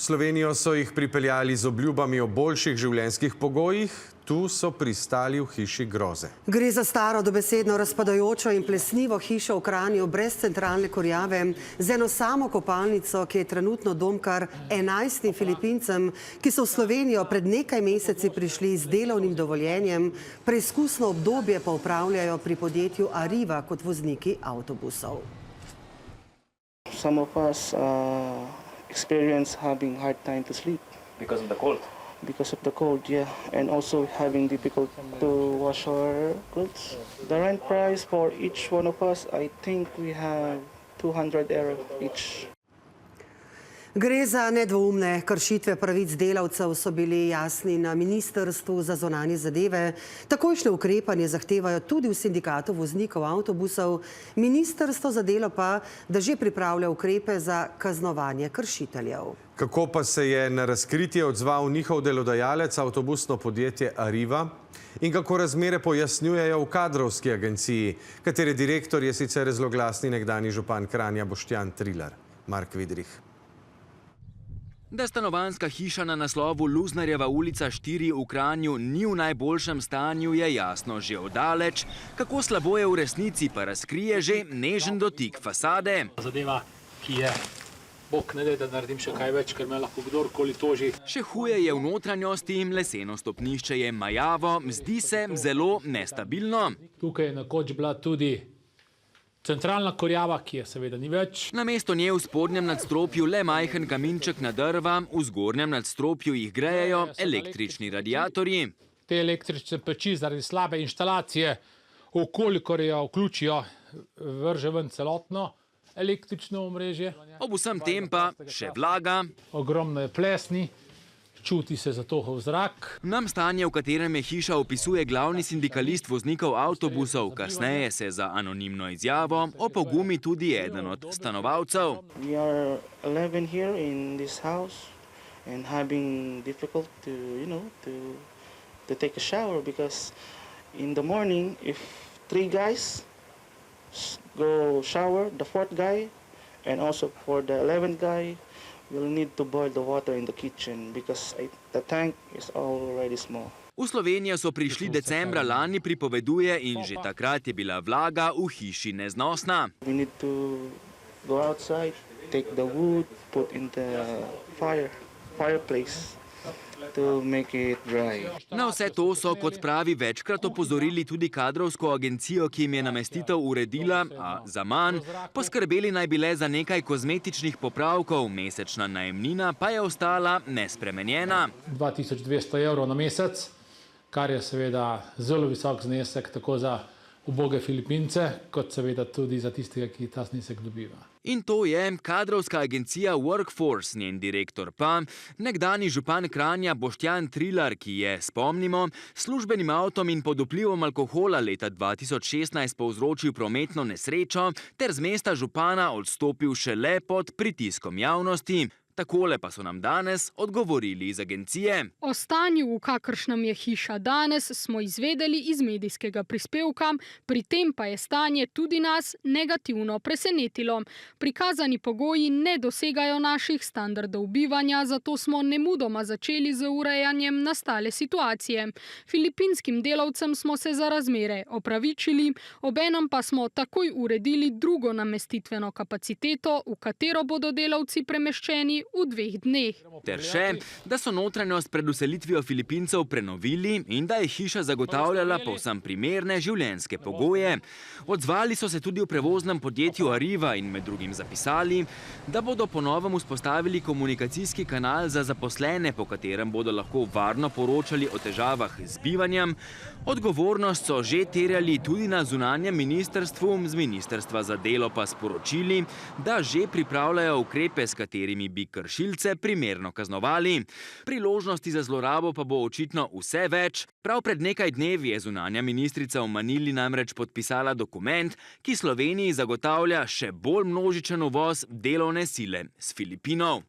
Slovenijo so jih pripeljali z obljubami o boljših življenjskih pogojih, tu so pristali v hiši groze. Gre za staro, dobesedno razpadajočo in plesnivo hišo v Kranju brez centralne kurjave, z eno samo kopalnico, ki je trenutno dom kar 11 Filipincem, ki so v Slovenijo pred nekaj meseci prišli z delovnim dovoljenjem, preizkusno obdobje pa opravljajo pri podjetju Arriva kot vozniki avtobusov. Some of us experience having hard time to sleep. Because of the cold? Because of the cold, yeah. And also having difficulty to wash our clothes. The rent price for each one of us, I think we have 200 € each. Gre za nedvoumne kršitve pravic delavcev, so bili jasni na Ministrstvu za zunanje zadeve. Takojšnje ukrepanje zahtevajo tudi v sindikatu voznikov avtobusov. Ministrstvo za delo pa, da že pripravlja ukrepe za kaznovanje kršiteljev. Kako pa se je na razkritje odzval njihov delodajalec, avtobusno podjetje Arriva? In kako razmere pojasnjujejo v kadrovski agenciji, katere direktor je sicer zloglasni nekdanji župan Kranja Boštjan Trilar. Mark Vidrih. Da stanovanjska hiša na naslovu Luznarjeva ulica 4 v Kranju ni v najboljšem stanju, je jasno že oddaleč. Kako slabo je v resnici, pa razkrije že nežen dotik fasade. Zadeva, ki je, bog ne daj, da naredim še kaj več, ker me lahko kdorkoli toži. Še huje je v notranjosti, leseno stopnišče je majavo, zdi se zelo nestabilno. Tukaj je nekoč bila tudi centralna kurjava, ki je seveda ni več. Namesto nje v spodnjem nadstropju le majhen kaminček na drva, v zgornjem nadstropju jih grejejo električni radiatorji. Te električne peči zaradi slabe inštalacije, okolikor jo vključijo, vrže ven celotno električno omrežje. Ob vsem tem pa še vlaga. Ogromno je plesni, čuti se zatohov zrak. Nam stanje, v katerem je hiša, opisuje glavni sindikalist voznikov avtobusov. Kasneje se za anonimno izjavo opogumi tudi eden od stanovalcev. We are 11 here in this house and having difficult to, to take a shower because in the morning if 3 guys go shower, the 4th guy and also for the 11th guy we'll need to boil the water in the kitchen because the tank is already small. V Slovenijo so prišli decembra lani, pripoveduje, in že takrat je bila vlaga v hiši neznosna. We need to go outside, take the wood, put in the fireplace to make it dry. Na vse to so, kot pravi, večkrat opozorili tudi kadrovsko agencijo, ki jim je namestitev uredila, a za manj. Poskrbeli naj bi le za nekaj kozmetičnih popravkov, mesečna najemnina pa je ostala nespremenjena. 2200 € na mesec, kar je seveda zelo visok znesek tako za uboge Filipince, kot seveda tudi za tistega, ki ta znesek dobiva. In to je kadrovska agencija Workforce, njen direktor pa nekdanji župan Kranja Boštjan Trilar, ki je, spomnimo, službenim avtom in pod vplivom alkohola leta 2016 povzročil prometno nesrečo ter z mesta župana odstopil šele pod pritiskom javnosti. Takole pa so nam danes odgovorili iz agencije. O stanju, v kakršnem je hiša danes, smo izvedeli iz medijskega prispevka, pri tem pa je stanje tudi nas negativno presenetilo. Prikazani pogoji ne dosegajo naših standardov bivanja, zato smo nemudoma začeli z urejanjem nastale situacije. Filipinskim delavcem smo se za razmere opravičili, obenem pa smo takoj uredili drugo namestitveno kapaciteto, v katero bodo delavci premeščeni v 2 dneh. Ter še, da so notranjost pred vselitvijo Filipincev prenovili in da je hiša zagotavljala povsem primerne življenjske pogoje. Odzvali so se tudi v prevoznem podjetju Arriva in med drugim zapisali, da bodo po novem vzpostavili komunikacijski kanal za zaposlene, po katerem bodo lahko varno poročali o težavah z bivanjem. Odgovornost so že terjali tudi na zunanjem ministrstvu, z ministrstva za delo pa sporočili, da že pripravljajo ukrepe, s katerimi bi kršilce primerno kaznovali. Priložnosti za zlorabo pa bo očitno vse več. Prav pred nekaj dnevi je zunanja ministrica v Manili namreč podpisala dokument, ki Sloveniji zagotavlja še bolj množičen uvoz delovne sile s Filipinov.